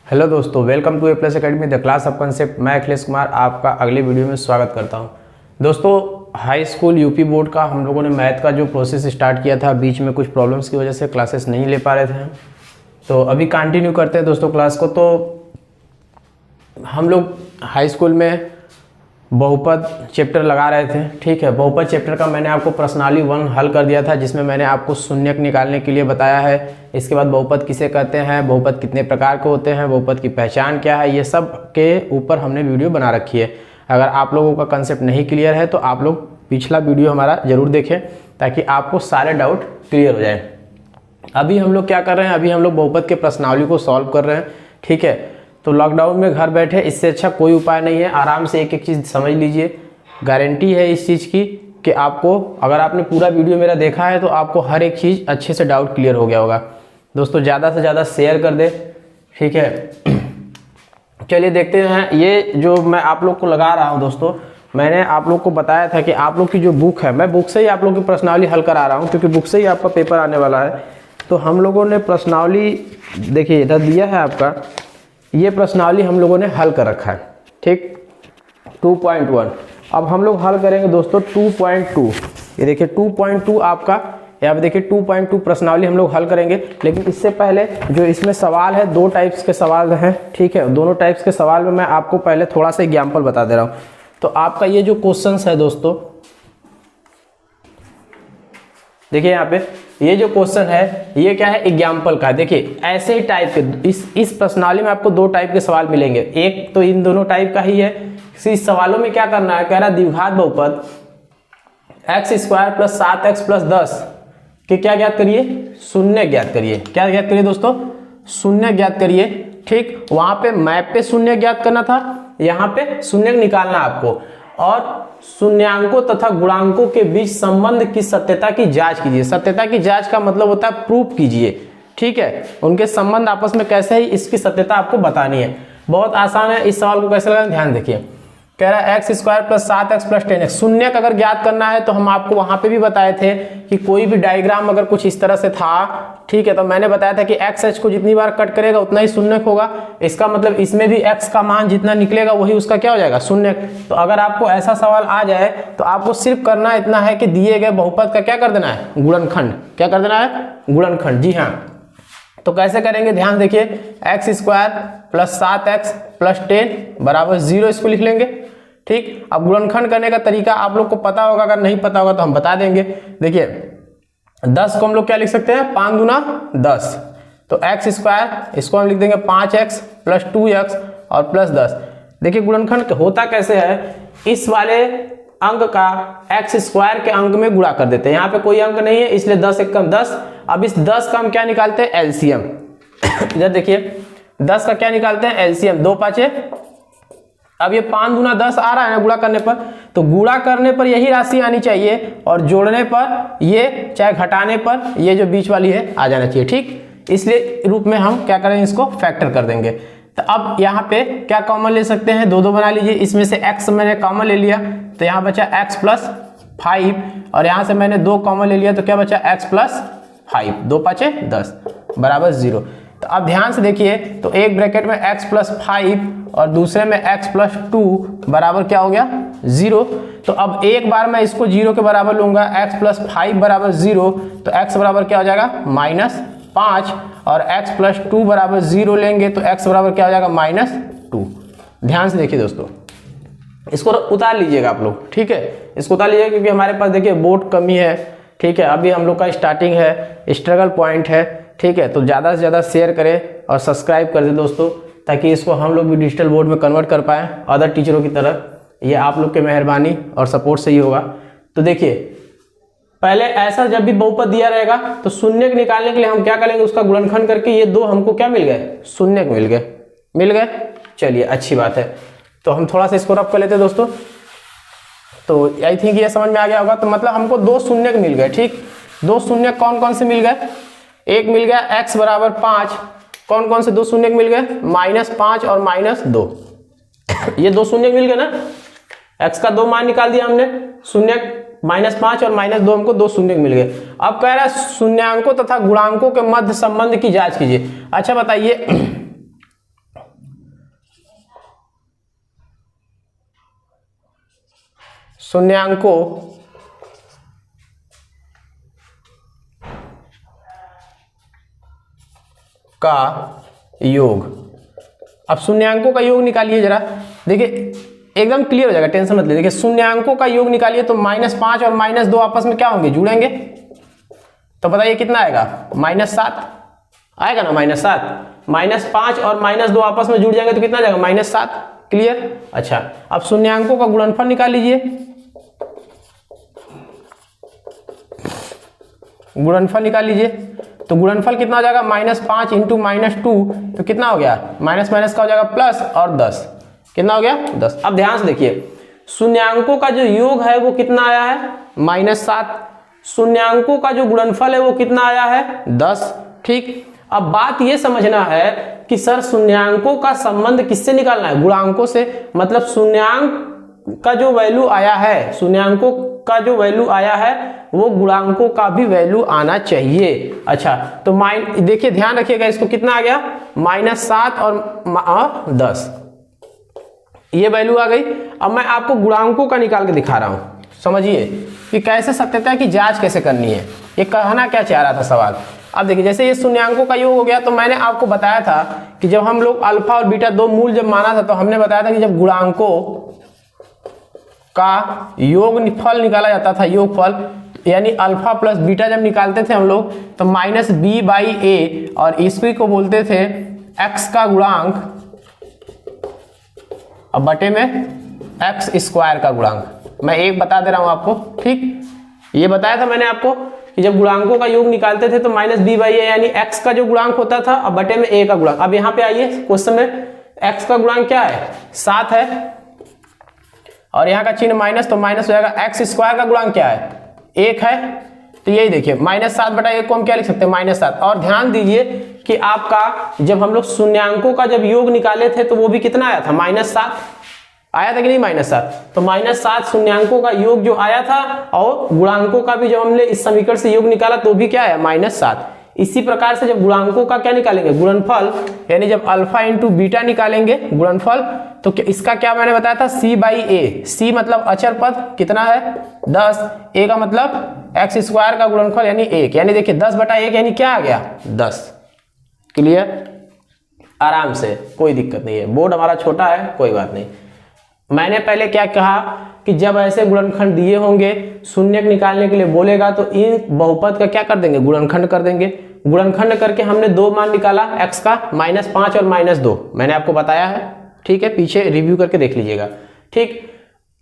Hello दोस्तों, welcome to A plus academy the class of concept. मैं अखिलेश कुमार आपका अगले वीडियो में स्वागत करता हूं। दोस्तों, हाई स्कूल यूपी बोर्ड का हम लोगों ने मैथ का जो प्रोसेस स्टार्ट किया था, बीच में कुछ प्रॉब्लम्स की वजह से क्लासेस नहीं ले पा रहे थे, तो अभी कंटिन्यू करते हैं दोस्तों क्लास को। तो हम लोग हाई स्कूल में बहुपद चैप्टर लगा रहे थे, ठीक है। बहुपद चैप्टर का मैंने आपको प्रश्नावली 1 हल कर दिया था, जिसमें मैंने आपको शून्यक निकालने के लिए बताया है। इसके बाद बहुपद किसे कहते हैं, बहुपद कितने प्रकार के होते हैं, बहुपद की पहचान क्या है, ये सब के ऊपर हमने वीडियो बना रखी है। अगर आप लोगों का कंसेप्ट नहीं क्लियर है तो आप लोग पिछला वीडियो हमारा जरूर देखें, ताकि आपको सारे डाउट क्लियर हो जाए। अभी हम लोग क्या कर रहे हैं, अभी हम लोग बहुपद के प्रश्नावली को सॉल्व कर रहे हैं, ठीक है। तो लॉकडाउन में घर बैठे इससे अच्छा कोई उपाय नहीं है। आराम से एक एक चीज़ समझ लीजिए। गारंटी है इस चीज़ की कि आपको, अगर आपने पूरा वीडियो मेरा देखा है तो आपको हर एक चीज़ अच्छे से डाउट क्लियर हो गया होगा। दोस्तों ज़्यादा से ज़्यादा शेयर कर दे, ठीक है। चलिए देखते हैं। ये जो मैं आप लोग को लगा रहा हूँ दोस्तों, मैंने आप लोग को बताया था कि आप लोग की जो बुक है, मैं बुक से ही आप लोग की प्रश्नावली हल करा रहा हूँ, क्योंकि बुक से ही आपका पेपर आने वाला है। तो हम लोगों ने प्रश्नावली, देखिए इधर दिया है आपका, ये प्रश्नावली हम लोगों ने हल कर रखा है, ठीक। 2.1 अब हम लोग हल करेंगे दोस्तों 2.2। ये देखिए 2.2 आपका, यहाँ पे देखिए 2.2 प्रश्नावली हम लोग हल करेंगे। लेकिन इससे पहले जो इसमें सवाल है, 2 टाइप्स के सवाल हैं, ठीक है। दोनों टाइप्स के सवाल में मैं आपको पहले थोड़ा सा एग्जाम्पल बता दे रहा हूँ। तो आपका ये जो क्वेश्चन है दोस्तों, देखिए यहाँ पे ये जो क्वेश्चन है, ये क्या है, एग्जाम्पल का है। देखिए ऐसे ही टाइप के इस प्रश्नावली में आपको 2 टाइप के सवाल मिलेंगे। एक तो इन दोनों टाइप का ही है। इस सवालों में क्या करना है, कह रहा द्विघात बहुपद x² + 7x + 10 के क्या ज्ञात करिए, शून्य ज्ञात करिए। क्या ज्ञात करिए दोस्तों, शून्य ज्ञात करिए, ठीक। वहां पे मैप पे शून्य ज्ञात करना था, यहाँ पे शून्य निकालना आपको। और शून्यांकों तथा गुणांकों के बीच संबंध की सत्यता की जांच कीजिए। सत्यता की जांच का मतलब होता है प्रूफ कीजिए, ठीक है। उनके संबंध आपस में कैसे है, इसकी सत्यता आपको बतानी है। बहुत आसान है। इस सवाल को कैसे लगाना, ध्यान देखिए। कह रहा है x² + 7x + 10x। शून्य का अगर ज्ञात करना है तो हम आपको वहां पे भी बताए थे कि कोई भी डायग्राम अगर कुछ इस तरह से था, ठीक है, तो मैंने बताया था कि x को जितनी बार कट करेगा उतना ही शून्य होगा। इसका मतलब इसमें भी x का मान जितना निकलेगा वही उसका क्या हो जाएगा, शून्य। तो अगर आपको ऐसा सवाल आ जाए तो आपको सिर्फ करना इतना है कि दिए गए बहुपद का क्या कर देना है, गुणनखंड। क्या कर देना है, गुणनखंड। जी हाँ। तो कैसे करेंगे, ध्यान देखिए। x² + 7x + 10 = 0, इसको लिख लेंगे, ठीक। अब गुणनखंड करने का तरीका आप लोग को पता होगा, अगर नहीं पता होगा तो हम बता देंगे। देखिए 10 को हम लोग क्या लिख सकते हैं, 5 दूना 10। तो x², इसको हम लिख देंगे 5x + 2x और +10। देखिए गुणनखंड होता कैसे है, इस वाले अंक का x² के अंक में गुणा कर देते हैं। यहाँ पे कोई अंक नहीं है, इसलिए 10 × 10। अब इस 10 का हम क्या निकालते हैं, एलसीएम। इधर देखिए 10 का क्या निकालते हैं, एलसीएम। 2 5। अब ये 5 दूना 10 आ रहा है ना गुणा करने पर, तो गुणा करने पर यही राशि आनी चाहिए, और जोड़ने पर ये, चाहे घटाने पर ये जो बीच वाली है आ जाना चाहिए, ठीक। इसलिए रूप में हम क्या करेंगे, इसको फैक्टर कर देंगे। तो अब यहाँ पे क्या कॉमन ले सकते हैं, 2 2 बना लीजिए। इसमें से x मैंने कॉमन ले लिया तो यहाँ बचा x + 5, और यहाँ से मैंने 2 कॉमन ले लिया तो क्या बचा, x + 5। 2 5 10 = 0। तो अब ध्यान से देखिए, तो एक ब्रैकेट में x + 5 और दूसरे में x + 2 बराबर क्या हो गया, 0। तो अब एक बार मैं इसको 0 के बराबर लूंगा, x + 5 = 0, तो x बराबर क्या हो जाएगा, -5, और x + 2 = 0 लेंगे तो x बराबर क्या हो जाएगा, -2। ध्यान से देखिए दोस्तों, इसको उतार लीजिएगा आप लोग, ठीक है। इसको उतार लीजिएगा क्योंकि हमारे पास देखिए बोर्ड कमी है, ठीक है। अभी हम लोग का स्टार्टिंग है, स्ट्रगल पॉइंट है, ठीक है। तो ज़्यादा से ज़्यादा शेयर करें और सब्सक्राइब कर दें दोस्तों, ताकि इसको हम लोग भी डिजिटल बोर्ड में कन्वर्ट कर पाएँ अदर टीचरों की तरह। ये आप लोग के मेहरबानी और सपोर्ट से ही होगा। तो देखिए पहले ऐसा जब भी बहुपद दिया रहेगा तो शून्य निकालने के लिए हम क्या करेंगे, उसका गुणनखंड करके ये 2 हमको क्या मिल गए, शून्य मिल गए। चलिए अच्छी बात है। तो हम थोड़ा सा इसको रफ कर लेते हैं दोस्तों। तो आई थिंक ये समझ में आ गया होगा। तो मतलब हमको 2 शून्य मिल गए, ठीक। 2 शून्य कौन कौन से मिल गए, एक मिल गया x = 5। कौन कौन से 2 शून्य मिल गए, -5 और -2। ये 2 शून्य मिल गए ना, x का 2 मान निकाल दिया हमने, शून्य -5 और -2, हमको 2 शून्य मिल गए। अब कह रहा है शून्यांकों तथा गुणांकों के मध्य संबंध की जांच कीजिए। अच्छा बताइए शून्यांकों का योग। अब शून्यांकों का योग निकालिए जरा, देखिए एकदम क्लियर हो जाएगा, टेंशन मत लीजिए। देखिए शून्यांकों का योग निकालिए तो -5 और -2 आपस में क्या होंगे, जुड़ेंगे। तो बताइए कितना आएगा, -7 आएगा ना, -7। -5 और -2 आपस में जुड़ जाएंगे तो कितना जाएगा, -7। क्लियर। अच्छा अब शून्यांकों का गुणनफल निकाल लीजिए। गुणनफल निकाल लीजिए तो गुणनफल कितना हो जाएगा, -5 इंटू -2 तो कितना हो गया, माइनस माइनस का हो जाएगा प्लस और 10, कितना हो गया 10। अब ध्यान से देखिए शून्यांकों का जो योग है वो कितना आया है, -7। शून्यांकों का जो गुणनफल है वो कितना आया है, 10। ठीक। अब बात ये समझना है कि सर शून्यांकों का संबंध किससे निकालना है, गुणांकों से। मतलब शून्यांक का जो वैल्यू आया है, शून्यांकों का जो वैल्यू आया है वो गुणांकों का भी वैल्यू आना चाहिए। अच्छा तो देखिए ध्यान रखिएगा, इसको कितना आ गया, -7 और 10, ये वैल्यू आ गई। अब मैं आपको गुणांकों का निकाल के दिखा रहा हूं, समझिए कि कैसे सत्यता की जांच कैसे करनी है। ये कहना क्या चाह रहा था सवाल। अब देखिए जैसे ये शून्यांकों का योग हो गया तो मैंने आपको बताया था कि जब हम लोग अल्फा और बीटा दो मूल जब माना था तो हमने बताया था कि जब गुणांकों का योगफल निकाला जाता था, योगफल यानी अल्फा प्लस बीटा जब निकालते थे हम लोग तो -b/a और इसी को बोलते थे x का गुणांक अब बटे में x² का गुणांक। मैं एक बता दे रहा हूं आपको, ठीक। ये बताया था मैंने आपको कि जब गुणांकों का योग निकालते थे तो -b/a यानी x का जो गुणांक होता था और बटे में a का गुणांक। अब यहाँ पे आइए क्वेश्चन में x का गुणांक क्या है, 7 है और यहाँ का चिन्ह माइनस तो माइनस हो जाएगा। x² का गुणांक क्या है, 1 है। तो यही देखिए -7/1 को हम क्या लिख सकते हैं, -7। और ध्यान दीजिए कि आपका जब हम लोग शून्यांकों का जब योग निकाले थे तो वो भी कितना आया था, -7 आया था कि नहीं, -7। तो -7 शून्यांकों का योग जो आया था और गुणांकों का भी जब हमने इस समीकरण से योग निकाला तो भी क्या है, -7। इसी प्रकार से जब गुणांकों का क्या निकालेंगे, गुणनफल, यानी जब अल्फा इंटू बीटा निकालेंगे गुणनफल तो इसका क्या मैंने बताया था, c/a। c मतलब अचर पद कितना है, 10। a का मतलब x² का गुणनफल यानी 1, यानी देखिए 10/1 यानी क्या आ गया, 10। क्लियर, आराम से, कोई दिक्कत नहीं है। बोर्ड हमारा छोटा है, कोई बात नहीं। मैंने पहले क्या कहा कि जब ऐसे गुणनखंड दिए होंगे, शून्य निकालने के लिए बोलेगा तो इन बहुपद का क्या कर देंगे, गुणनखंड कर देंगे। गुणनखंड करके हमने दो मान निकाला, x का -5 और -2 मैंने आपको बताया है, ठीक है, पीछे रिव्यू करके देख लीजिएगा। ठीक,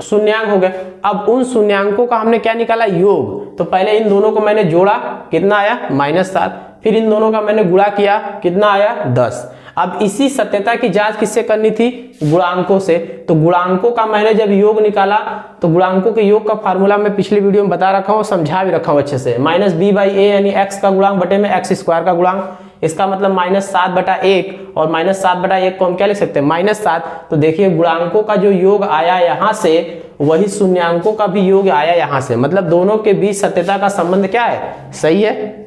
शून्यांक हो गए। अब उन शून्यांकों का हमने क्या निकाला, योग। तो पहले इन दोनों को मैंने जोड़ा, कितना आया, -7। फिर इन दोनों का मैंने गुणा किया, कितना आया, 10। अब इसी सत्यता की जांच किससे करनी थी, गुणांकों से। तो गुणांकों का मैंने जब योग निकाला तो गुणांकों के योग का फार्मूला मैं पिछले वीडियो में बता रखा हूं, समझा भी रखा हूं अच्छे से। -b/a यानी x का गुणांक बटे में x² का गुणांक, इसका मतलब -7/1 और -7/1 को हम क्या लिख सकते हैं, -7। तो देखिए गुणांकों का जो योग आया यहां से वही शून्यांकों का भी योग आया यहां से, मतलब दोनों के बीच सत्यता का संबंध क्या है, सही है।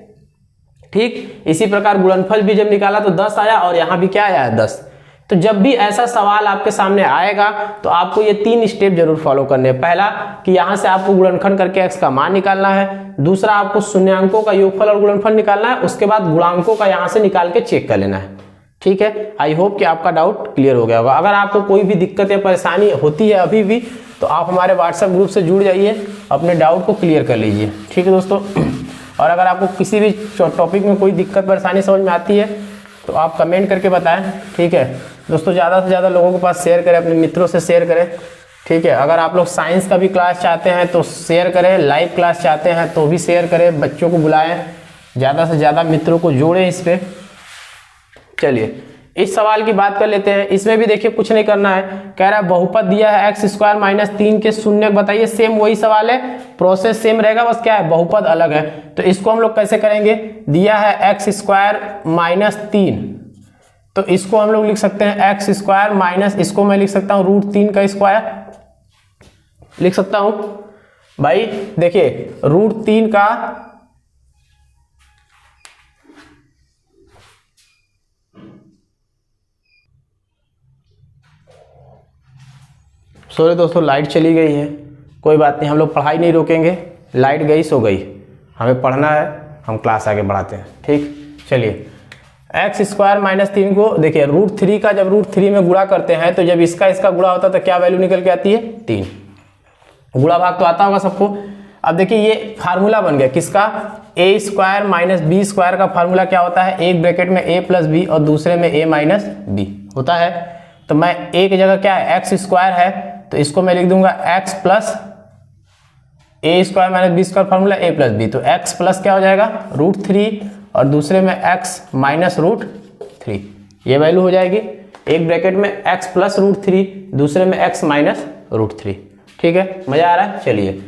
ठीक, इसी प्रकार गुणनफल भी जब निकाला तो 10 आया और यहां भी क्या आया है, 10। तो जब भी ऐसा सवाल आपके सामने आएगा तो आपको ये 3 स्टेप जरूर फॉलो करने हैं। पहला कि यहां से आपको गुणनखंड करके x का मान निकालना है। दूसरा आपको शून्यांकों का योगफल और गुणनफल निकालना है। उसके बाद गुणांकों का यहां से निकाल के चेक कर लेना है। ठीक है, आई होप कि आपका डाउट क्लियर हो गया होगा। अगर आपको कोई भी दिक्कत या परेशानी होती है अभी भी तो आप हमारे व्हाट्सएप ग्रुप से जुड़ जाइए, अपने डाउट को क्लियर कर लीजिए। ठीक है दोस्तों, और अगर आपको किसी भी टॉपिक में कोई दिक्कत परेशानी समझ में आती है तो आप कमेंट करके बताएं। ठीक है दोस्तों, ज़्यादा से ज़्यादा लोगों के पास शेयर करें, अपने मित्रों से शेयर करें। ठीक है, अगर आप लोग साइंस का भी क्लास चाहते हैं तो शेयर करें, लाइव क्लास चाहते हैं तो भी शेयर करें, बच्चों को बुलाएं, ज़्यादा से ज़्यादा मित्रों को जोड़ें इस पर। चलिए इस सवाल की बात कर लेते हैं। इसमें भी देखिए कुछ नहीं करना है, कह रहा है बहुपद दिया है x² - 3 के शून्य बताइए। सेम वही सवाल है, प्रोसेस सेम रहेगा, बस क्या है, बहुपद अलग है। तो इसको हम लोग कैसे करेंगे, दिया है x² - 3, तो इसको हम लोग लिख सकते हैं x² माइनस, इसको मैं लिख सकता हूँ √3 का स्क्वायर लिख सकता हूं भाई। देखिए √3 का सॉरी दोस्तों लाइट चली गई है, कोई बात नहीं, हम लोग पढ़ाई नहीं रोकेंगे। लाइट गई सो गई, हमें पढ़ना है, हम क्लास आगे बढ़ाते हैं। ठीक, चलिए एक्स स्क्वायर माइनस 3 को देखिए √3 का जब √3 में गुणा करते हैं तो जब इसका गुणा होता है तो क्या वैल्यू निकल के आती है 3। गुणा भाग तो आता होगा सबको। अब देखिए ये फार्मूला बन गया किसका, ए स्क्वायर माइनस बी स्क्वायर का फार्मूला क्या होता है, एक ब्रैकेट में a प्लस बी और दूसरे में a माइनस बी होता है। तो मैं a की जगह क्या है एक्स स्क्वायर है तो इसको मैं लिख दूंगा x plus a square minus b square formula a plus b, तो x प्लस क्या हो जाएगा √3 और दूसरे में x माइनस √3, ये वैल्यू हो जाएगी। एक ब्रैकेट में x प्लस √3 दूसरे में x माइनस √3। ठीक है, मजा आ रहा है। चलिए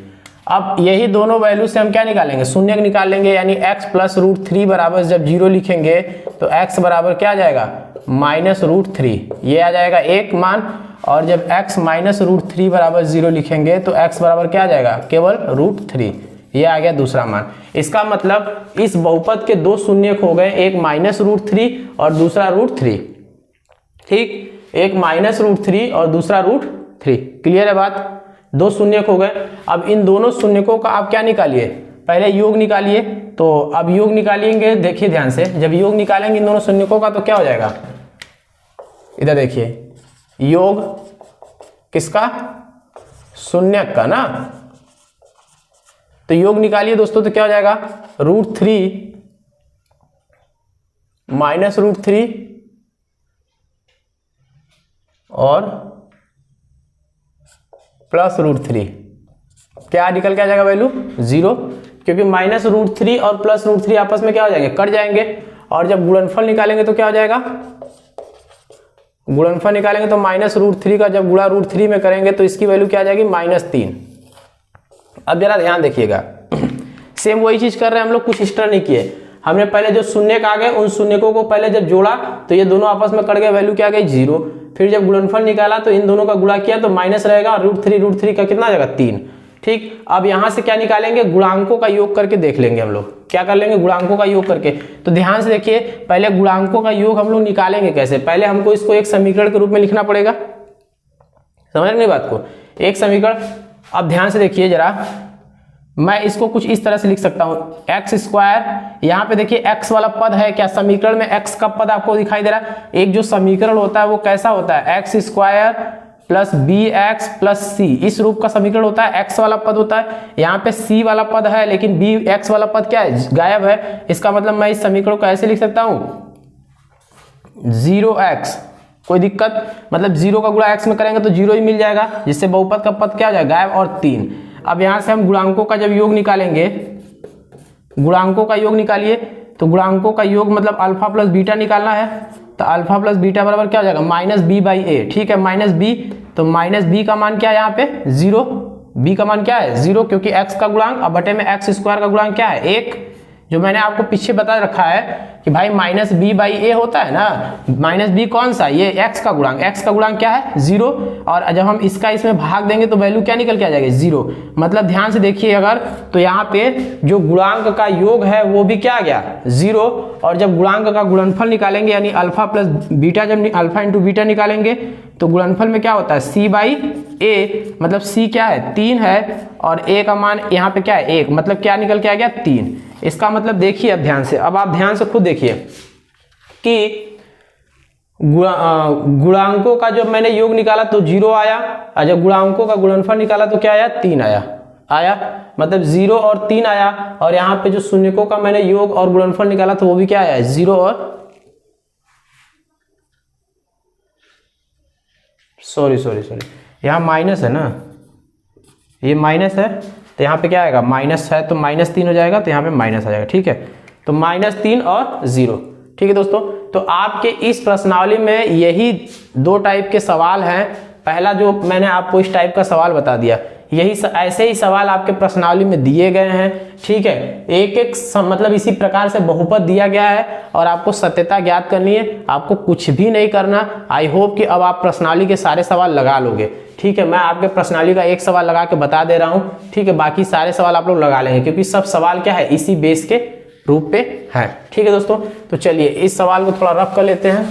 अब यही दोनों वैल्यू से हम क्या निकालेंगे, शून्य निकाल लेंगे, यानी x प्लस √3 बराबर जब 0 लिखेंगे तो x बराबर क्या आ जाएगा माइनस √3, ये आ जाएगा एक मान। और जब x माइनस √3 बराबर 0 लिखेंगे तो x बराबर क्या आ जाएगा केवल √3, ये आ गया दूसरा मान। इसका मतलब इस बहुपद के दो शून्य हो गए, एक माइनस √3 और दूसरा √3। ठीक, एक माइनस √3 और दूसरा √3। क्लियर है बात, दो शून्य हो गए। अब इन दोनों शून्यकों का आप क्या निकालिए, पहले योग निकालिए। तो अब योग निकालेंगे, देखिए ध्यान से, जब योग निकालेंगे इन दोनों शून्यकों का तो क्या हो जाएगा, इधर देखिए योग किसका, शून्य का ना। तो योग निकालिए दोस्तों तो क्या हो जाएगा √3 माइनस √3 और प्लस √3, क्या निकल के आ जाएगा वैल्यू 0, क्योंकि माइनस √3 और प्लस √3 आपस में क्या हो जाएंगे कट जाएंगे। और जब गुणनफल निकालेंगे तो क्या हो जाएगा, गुणनफल निकालेंगे तो माइनस √3 का जब गुणा √3 में करेंगे तो इसकी वैल्यू क्या आ जाएगी -3। अब जरा ध्यान देखिएगा, सेम वही चीज कर रहे हैं हम लोग, कुछ एक्स्ट्रा नहीं किए। हमने पहले जो शून्य आ गए उन शून्यकों को पहले जब जोड़ा तो ये दोनों आपस में कट गए, वैल्यू क्या आ गई 0। फिर जब गुणनफल निकाला तो इन दोनों का गुणा किया तो माइनस रहेगा और √3 का कितना आ जाएगा 3। ठीक, अब यहां से क्या निकालेंगे, गुणांकों का योग करके देख लेंगे हम लोग, क्या कर लेंगे गुणांकों का योग करके। तो ध्यान से देखिए, पहले गुणांकों का योग हम लोग निकालेंगे कैसे, पहले हमको इसको एक समीकरण के रूप में लिखना पड़ेगा, समझ रहे बात को, एक समीकरण। अब ध्यान से देखिए जरा, मैं इसको कुछ इस तरह से लिख सकता हूं, एक्स स्क्वायर, यहाँ पे देखिए x वाला पद है, क्या समीकरण में x का पद आपको दिखाई दे रहा है। एक जो समीकरण होता है वो कैसा होता है, x square plus b x plus c, इस रूप का समीकरण होता है, x वाला पद होता है। यहाँ पे c वाला पद है लेकिन बी एक्स वाला पद क्या है, गायब है। इसका मतलब मैं इस समीकरण को ऐसे लिख सकता हूं 0x, कोई दिक्कत, मतलब 0 का गुणा x में करेंगे तो 0 ही मिल जाएगा, जिससे बहुपद का पद क्या हो जाएगा गायब, और 3। अब यहां से हम गुणांकों का जब योग निकालेंगे, गुणांकों का योग निकालिए, तो गुणांकों का योग मतलब अल्फा प्लस बीटा निकालना है, तो अल्फा प्लस बीटा बराबर क्या हो जाएगा -b/a। ठीक है, -b, तो -b का मान क्या है यहाँ पे 0, b का मान क्या है 0, क्योंकि x का गुणांक अब बटे में x स्क्वायर का गुणांक क्या है 1, जो मैंने आपको पीछे बता रखा है कि भाई -b/a होता है ना, -b कौन सा, ये x का गुणांक क्या है 0, और जब हम इसका इसमें भाग देंगे तो वैल्यू क्या निकल के आ जाएगी 0। मतलब ध्यान से देखिए अगर, तो यहाँ पे जो गुणांक का योग है वो भी क्या आ गया 0, और जब गुणांक का गुणनफल निकालेंगे यानी अल्फा प्लस बीटा, जब अल्फा इंटू बीटा निकालेंगे तो गुणनफल में क्या होता है c/a, मतलब c क्या है 3 है और a का मान यहाँ पे क्या है 1, मतलब क्या निकल के आ गया 3। इसका मतलब देखिए अब ध्यान से, अब आप ध्यान से खुद देखिए कि गुणांकों का जब मैंने योग निकाला तो 0 आया, और जब गुणांकों का गुणनफल निकाला तो क्या आया 3 आया, मतलब 0 और 3 आया। और यहाँ पे जो शून्यकों का मैंने योग और गुणनफल निकाला तो वो भी क्या आया 0 और सॉरी यहाँ माइनस है ना, ये माइनस है तो यहाँ पे क्या आएगा माइनस है तो -3 हो जाएगा, तो यहाँ पे माइनस आ जाएगा। ठीक है, तो -3 और 0। ठीक है दोस्तों, तो आपके इस प्रश्नावली में यही 2 टाइप के सवाल हैं। पहला जो मैंने आपको इस टाइप का सवाल बता दिया, यही ऐसे ही सवाल आपके प्रश्नावली में दिए गए हैं। ठीक है, एक मतलब इसी प्रकार से बहुपद दिया गया है और आपको सत्यता ज्ञात करनी है, आपको कुछ भी नहीं करना। आई होप कि अब आप प्रश्नावली के सारे सवाल लगा लोगे। ठीक है, मैं आपके प्रश्नावली का एक सवाल लगा के बता दे रहा हूँ। ठीक है, बाकी सारे सवाल आप लोग लगा लेंगे, क्योंकि सब सवाल क्या है इसी बेस के रूप पे है। ठीक है दोस्तों, तो चलिए इस सवाल को थोड़ा रफ कर लेते हैं।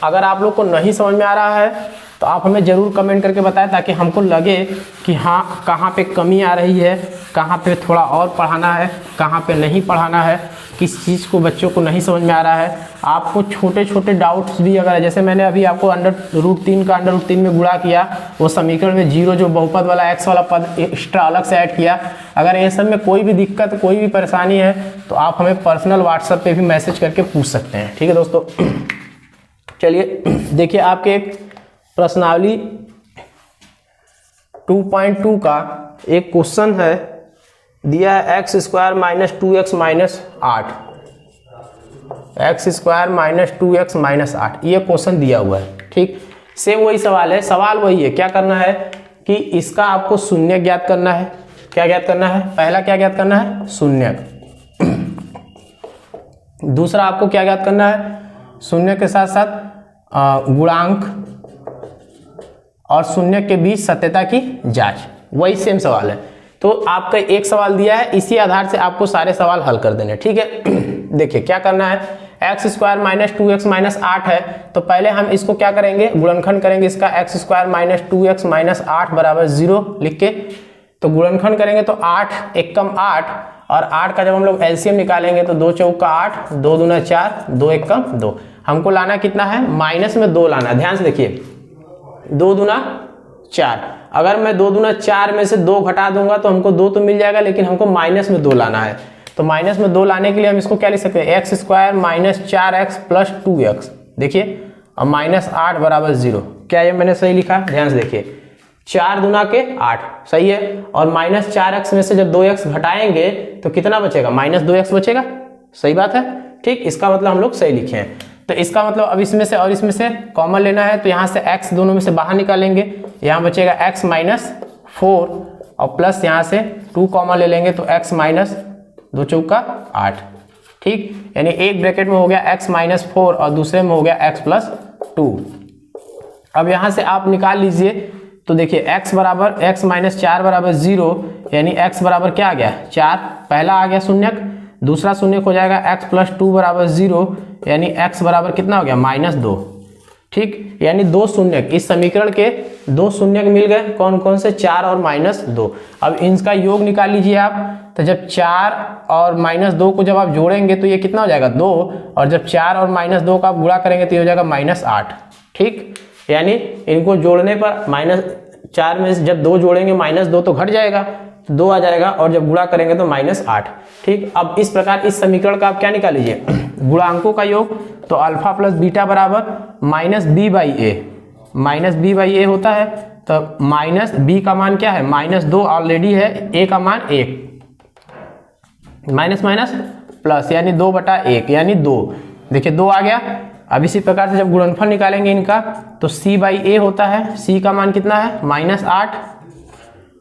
अगर आप लोग को नहीं समझ में आ रहा है तो आप हमें ज़रूर कमेंट करके बताएं ताकि हमको लगे कि हाँ कहाँ पे कमी आ रही है, कहाँ पे थोड़ा और पढ़ाना है, कहाँ पे नहीं पढ़ाना है, किस चीज़ को बच्चों को नहीं समझ में आ रहा है। आपको छोटे छोटे डाउट्स भी अगर, जैसे मैंने अभी आपको √3 का √3 में गुणा किया, वो समीकरण में 0 जो बहुपद वाला x वाला पद एक्स्ट्रा अलग से ऐड किया। अगर ये सब में कोई भी दिक्कत, कोई भी परेशानी है तो आप हमें पर्सनल व्हाट्सएप पे भी मैसेज करके पूछ सकते हैं। ठीक है दोस्तों, चलिए देखिए आपके एक प्रश्नावली 2.2 का एक क्वेश्चन है, दिया है x² - 2x - 8, x² - 2x - 8, ये क्वेश्चन दिया हुआ है। ठीक, सेम वही सवाल है, सवाल वही है। क्या करना है कि इसका आपको शून्य ज्ञात करना है। क्या ज्ञात करना है? पहला क्या ज्ञात करना है? शून्य। दूसरा आपको क्या ज्ञात करना है? शून्य के साथ साथ गुणांक और शून्य के बीच सत्यता की जांच। वही सेम सवाल है। तो आपका एक सवाल दिया है, इसी आधार से आपको सारे सवाल हल कर देने। ठीक है, देखिए क्या करना है, x² - 2x - 8 है, तो पहले हम इसको क्या करेंगे, गुणनखंड करेंगे इसका। x² - 2x - 8 बराबर 0 लिख के तो गुणनखंड करेंगे तो 8 एकम 8, और 8 का जब हम लोग एलसीएम निकालेंगे तो 2 चौका 8, 2 दूना 4, 2 एकम 2। हमको लाना कितना है? माइनस में 2 लाना है। ध्यान से देखिए, 2 दूना 4, अगर मैं 2 दूना 4 में से 2 घटा दूंगा तो हमको 2 तो मिल जाएगा, लेकिन हमको माइनस में 2 लाना है। तो माइनस में 2 लाने के लिए हम इसको क्या लिख सकते हैं? x² - 4x + 2x। देखिए, और -8 बराबर 0। क्या ये मैंने सही लिखा? ध्यान से देखिए, 4 दूना के 8 सही है, और -4x में से जब 2x घटाएंगे तो कितना बचेगा? -2x बचेगा। सही बात है। ठीक, इसका मतलब हम लोग सही लिखे हैं। तो इसका मतलब अब इसमें से और इसमें से कॉमन लेना है, तो यहाँ से x दोनों में से बाहर निकालेंगे, यहाँ बचेगा x - 4, और प्लस यहाँ से 2 कॉमन ले लेंगे तो x - 2 चौका 8। ठीक, यानी एक ब्रैकेट में हो गया x - 4 और दूसरे में हो गया x + 2। अब यहाँ से आप निकाल लीजिए, तो देखिए x - 4 बराबर 0, यानी x बराबर क्या आ गया? 4। पहला आ गया शून्यक, दूसरा शून्यक हो जाएगा x + 2 बराबर 0, यानी x बराबर कितना हो गया? -2। ठीक, यानी 2 शून्यक, इस समीकरण के 2 शून्यक मिल गए। कौन कौन से? 4 और -2। अब इनका योग निकाल लीजिए आप, तो जब 4 और -2 को जब आप जोड़ेंगे तो ये कितना हो जाएगा? 2, और जब 4 और -2 का आप गुणा करेंगे तो ये हो जाएगा -8। ठीक, यानी इनको जोड़ने पर -4 में से जब 2 जोड़ेंगे -2 तो घट जाएगा, तो 2 आ जाएगा, और जब गुणा करेंगे तो -8। ठीक, अब इस प्रकार इस समीकरण का आप क्या निकाल लीजिए? गुणांकों का योग, तो अल्फा प्लस बीटा बराबर -b/a होता है। तो -b का मान क्या है? -2 ऑलरेडी है, a का मान 1, माइनस माइनस प्लस, यानी 2/1 यानी 2। देखिए 2 आ गया। अब इसी प्रकार से जब गुणनफल निकालेंगे इनका तो c/a होता है। c का मान कितना है? -8,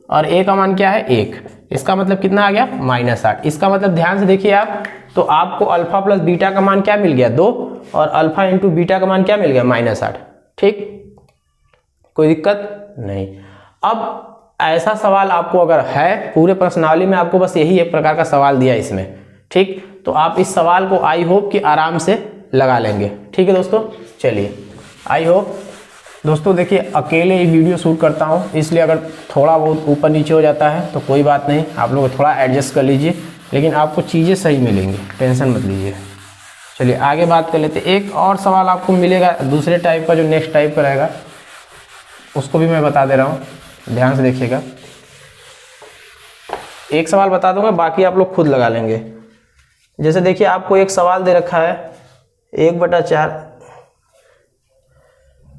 और a का मान क्या है? 1। इसका मतलब कितना आ गया? -8। इसका मतलब ध्यान से देखिए आप, तो आपको अल्फा प्लस बीटा का मान क्या मिल गया? 2, और अल्फा इंटू बीटा का मान क्या मिल गया? -8। ठीक, कोई दिक्कत नहीं। अब ऐसा सवाल आपको अगर है, पूरे प्रश्नावली में आपको बस यही एक प्रकार का सवाल दिया इसमें। ठीक, तो आप इस सवाल को आई होप कि आराम से लगा लेंगे। ठीक है दोस्तों, चलिए आई होप। दोस्तों देखिए, अकेले ही वीडियो शूट करता हूँ, इसलिए अगर थोड़ा बहुत ऊपर नीचे हो जाता है तो कोई बात नहीं, आप लोग थोड़ा एडजस्ट कर लीजिए, लेकिन आपको चीज़ें सही मिलेंगी, टेंशन मत लीजिए। चलिए आगे बात कर लेते हैं। एक और सवाल आपको मिलेगा दूसरे टाइप का, जो नेक्स्ट टाइप का रहेगा, उसको भी मैं बता दे रहा हूँ, ध्यान से देखिएगा। एक सवाल बता दूंगा, बाकी आप लोग खुद लगा लेंगे। जैसे देखिए, आपको एक सवाल दे रखा है 1/4।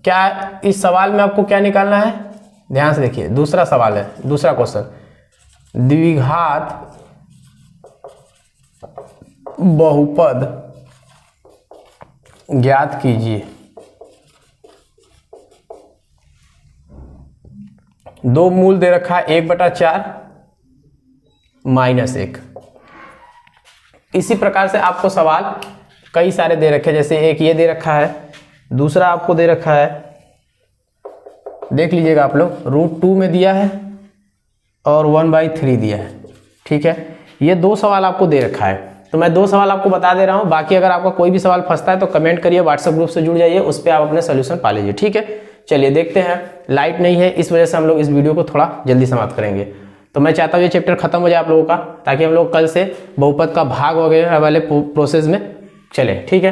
क्या इस सवाल में आपको क्या निकालना है? ध्यान से देखिए, दूसरा सवाल है, दूसरा क्वेश्चन, द्विघात बहुपद ज्ञात कीजिए। 2 मूल दे रखा है 1/4 -1। इसी प्रकार से आपको सवाल कई सारे दे रखे हैं, जैसे एक ये दे रखा है, दूसरा आपको दे रखा है, देख लीजिएगा आप लोग, √2 में दिया है और 1/3 दिया है। ठीक है, ये 2 सवाल आपको दे रखा है, तो मैं 2 सवाल आपको बता दे रहा हूँ। बाकी अगर आपका कोई भी सवाल फंसता है तो कमेंट करिए, व्हाट्सएप ग्रुप से जुड़ जाइए, उस पर आप अपने सोल्यूशन पा लीजिए। ठीक है, चलिए देखते हैं, लाइट नहीं है इस वजह से हम लोग इस वीडियो को थोड़ा जल्दी समाप्त करेंगे। तो मैं चाहता हूँ ये चैप्टर खत्म हो जाए आप लोगों का, ताकि हम लोग कल से बहुपद का भाग वगैरह वाले प्रोसेस में चले, ठीक है।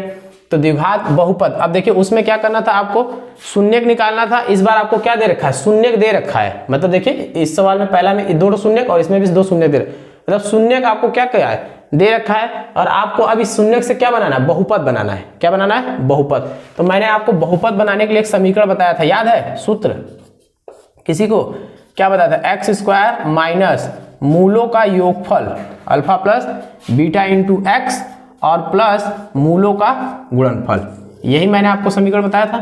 तो द्विघात बहुपद, अब देखिए उसमें क्या करना था, आपको शून्यक निकालना था। इस बार आपको क्या दे रखा है, शून्यक दे रखा है। मतलब देखिए इस सवाल में पहला में 2 शून्यक और इसमें भी 2 शून्यक दे रखा है, मतलब शून्यक आपको क्या किया है, दे रखा है। और आपको अब इस शून्यक से क्या बनाना है, बहुपद बनाना है। क्या बनाना है, बहुपद। तो मैंने आपको बहुपद बनाने के लिए एक समीकरण बताया था, याद है सूत्र, किसी को क्या बताया था, एक्स स्क्वायर माइनस मूलों का योगफल alpha plus beta into x और प्लस मूलों का गुणनफल। यही मैंने आपको समीकरण बताया था,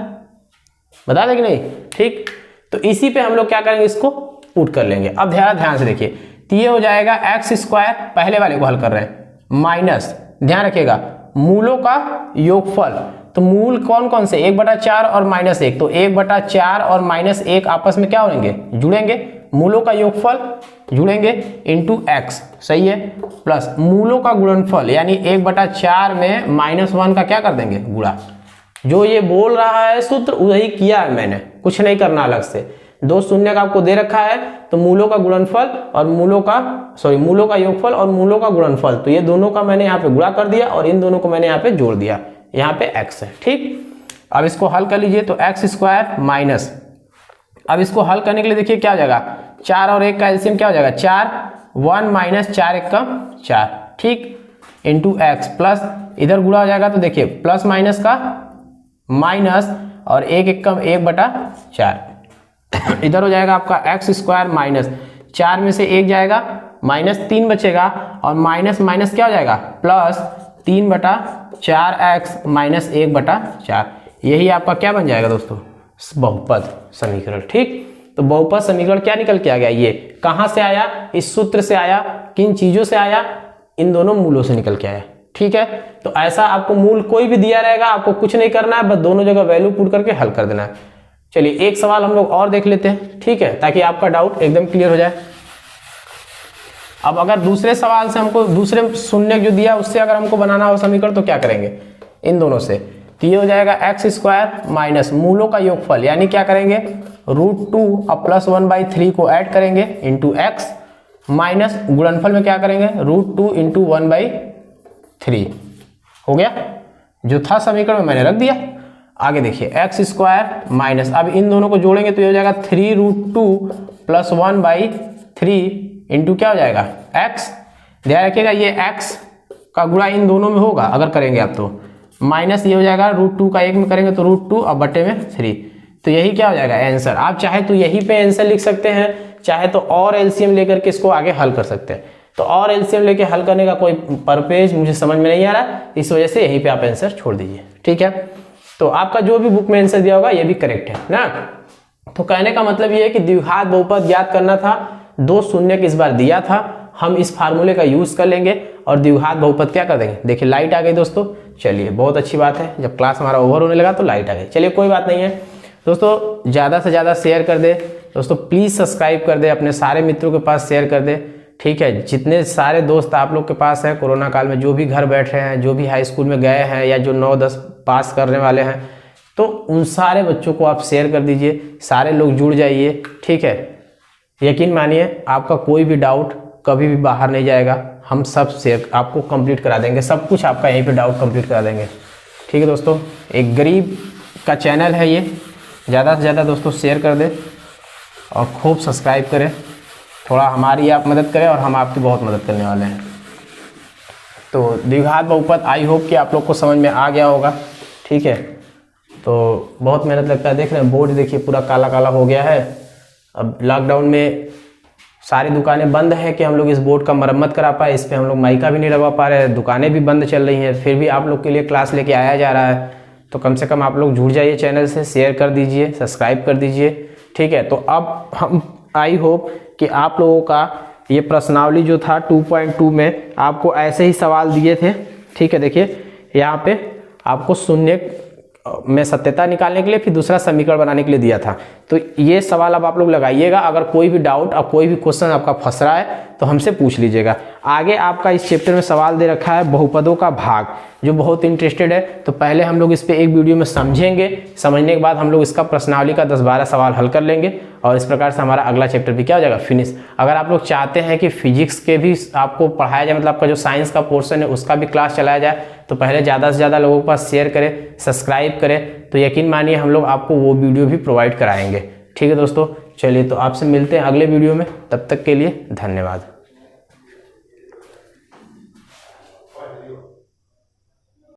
बता दें कि नहीं, ठीक। तो इसी पे हम लोग क्या करेंगे, इसको पुट कर लेंगे। अब ध्यान से देखिए, तो ये हो जाएगा एक्स स्क्वायर, पहले वाले को हल कर रहे हैं, माइनस, ध्यान रखिएगा, मूलों का योगफल। तो मूल कौन कौन से, 1/4 और -1, तो 1/4 और -1 आपस में क्या होंगे, जुड़ेंगे, मूलों का योगफल जुड़ेंगे इंटू एक्स, सही है, प्लस मूलों का गुणनफल, यानी 1/4 में -1 का क्या कर देंगे, गुणा। जो ये बोल रहा है सूत्र वही किया है मैंने, कुछ नहीं करना अलग से। 2 शून्य का आपको दे रखा है, तो मूलों का गुणनफल और मूलों का योगफल और मूलों का गुणनफल, तो ये दोनों का मैंने यहाँ पे गुणा कर दिया और इन दोनों को मैंने यहाँ पे जोड़ दिया, यहाँ पे x है, ठीक। अब इसको हल कर लीजिए, तो एक्स स्क्वायर माइनस, अब इसको हल करने के लिए देखिए क्या हो जाएगा, 4 और 1 का एलसीएम क्या हो जाएगा, 4, 1 माइनस 4 1 का 4, ठीक, इंटू एक्स, प्लस इधर गुणा हो जाएगा, तो देखिए प्लस माइनस का माइनस और 1 1 का 1/4, इधर हो जाएगा आपका एक्स स्क्वायर माइनस 4 में से 1 जाएगा, -3 बचेगा और माइनस माइनस क्या हो जाएगा, प्लस 3/4x माइनस 1/4। यही आपका क्या बन जाएगा दोस्तों, बहुपद समीकरण, ठीक। तो बहुपद समीकरण क्या निकल के आ गया, ये कहां से आया, इस सूत्र से आया, किन चीजों से आया, इन दोनों मूलों से निकल के आया, ठीक है। तो ऐसा आपको मूल कोई भी दिया रहेगा, आपको कुछ नहीं करना है, बस दोनों जगह वैल्यू पुट करके हल कर देना है। चलिए एक सवाल हम लोग और देख लेते हैं, ठीक है, ताकि आपका डाउट एकदम क्लियर हो जाए। अब अगर दूसरे सवाल से हमको, दूसरे शून्य जो दिया उससे अगर हमको बनाना हो समीकरण, तो क्या करेंगे, इन दोनों से, तो ये हो जाएगा एक्स स्क्वायर माइनस मूलों का योगफल, यानी क्या करेंगे, √2 और +1/3 को ऐड करेंगे इंटू एक्स, माइनस गुणनफल में क्या करेंगे, √2 इंटू 1/3, हो गया, जो था समीकरण में मैंने रख दिया। आगे देखिए एक्स स्क्वायर माइनस, अब इन दोनों को जोड़ेंगे तो ये हो जाएगा 3√2 + 1/3 इंटू क्या हो जाएगा, एक्स, ध्यान रखिएगा ये एक्स का गुणा इन दोनों में होगा अगर करेंगे आप, तो माइनस ये हो जाएगा √2 का 1 में करेंगे तो √2 और बटे में 3, तो यही क्या हो जाएगा आंसर। आप चाहे तो यही पे आंसर लिख सकते हैं, चाहे तो और एलसीएम लेकर के इसको आगे हल कर सकते हैं। तो और एलसीएम लेके हल करने का कोई पर्पज मुझे समझ में नहीं आ रहा, इस वजह से यहीं पे आप आंसर छोड़ दीजिए, ठीक है। तो आपका जो भी बुक में आंसर दिया होगा ये भी करेक्ट है ना। तो कहने का मतलब ये है कि द्विघात बहुपद ज्ञात करना था, 2 शून्यक इस बार दिया था, हम इस फार्मूले का यूज कर लेंगे और द्विघात बहुपद क्या कर देंगे। देखिए लाइट आ गई दोस्तों, चलिए बहुत अच्छी बात है, जब क्लास हमारा ओवर होने लगा तो लाइट आ गई, चलिए कोई बात नहीं है दोस्तों। ज़्यादा से ज़्यादा शेयर कर दे दोस्तों, प्लीज़ सब्सक्राइब कर दे, अपने सारे मित्रों के पास शेयर कर दे, ठीक है। जितने सारे दोस्त आप लोग के पास हैं कोरोना काल में, जो भी घर बैठ रहे हैं, जो भी हाई स्कूल में गए हैं या जो 9-10 पास करने वाले हैं, तो उन सारे बच्चों को आप शेयर कर दीजिए, सारे लोग जुड़ जाइए, ठीक है। यकीन मानिए आपका कोई भी डाउट कभी भी बाहर नहीं जाएगा, हम सब शेयर आपको कंप्लीट करा देंगे, सब कुछ आपका यहीं पे डाउट कंप्लीट करा देंगे, ठीक है दोस्तों। एक गरीब का चैनल है ये, ज़्यादा से ज़्यादा दोस्तों शेयर कर दे और खूब सब्सक्राइब करें, थोड़ा हमारी आप मदद करें और हम आपकी बहुत मदद करने वाले हैं। तो द्विघात बहुपद आई होप कि आप लोग को समझ में आ गया होगा, ठीक है। तो बहुत मेहनत लगता है, देख रहे हैं बोर्ड देखिए पूरा काला काला हो गया है। अब लॉकडाउन में सारी दुकानें बंद हैं कि हम लोग इस बोर्ड का मरम्मत करा पाए, इस पर हम लोग माइका भी नहीं लगवा पा रहे हैं, दुकानें भी बंद चल रही हैं, फिर भी आप लोग के लिए क्लास लेके आया जा रहा है। तो कम से कम आप लोग जुड़ जाइए चैनल से, शेयर कर दीजिए, सब्सक्राइब कर दीजिए, ठीक है। तो अब हम आई होप कि आप लोगों का ये प्रश्नावली जो था 2.2 में आपको ऐसे ही सवाल दिए थे, ठीक है। देखिए यहाँ पे आपको शून्य में सत्यता निकालने के लिए, फिर दूसरा समीकरण बनाने के लिए दिया था। तो ये सवाल अब आप लोग लगाइएगा। अगर कोई भी डाउट और कोई भी क्वेश्चन आपका फंस रहा है तो हमसे पूछ लीजिएगा। आगे आपका इस चैप्टर में सवाल दे रखा है बहुपदों का भाग, जो बहुत इंटरेस्टेड है। तो पहले हम लोग इस पे एक वीडियो में समझेंगे, समझने के बाद हम लोग इसका प्रश्नावली का 10-12 सवाल हल कर लेंगे और इस प्रकार से हमारा अगला चैप्टर भी क्या हो जाएगा, फिनिश। अगर आप लोग चाहते हैं कि फिजिक्स के भी आपको पढ़ाया जाए, मतलब आपका जो साइंस का पोर्शन है उसका भी क्लास चलाया जाए, तो पहले ज़्यादा से ज़्यादा लोगों के पास शेयर करें, सब्सक्राइब करें, तो यकीन मानिए हम लोग आपको वो वीडियो भी प्रोवाइड कराएंगे। ठीक है दोस्तों, चलिए तो आपसे मिलते हैं अगले वीडियो में, तब तक के लिए धन्यवाद।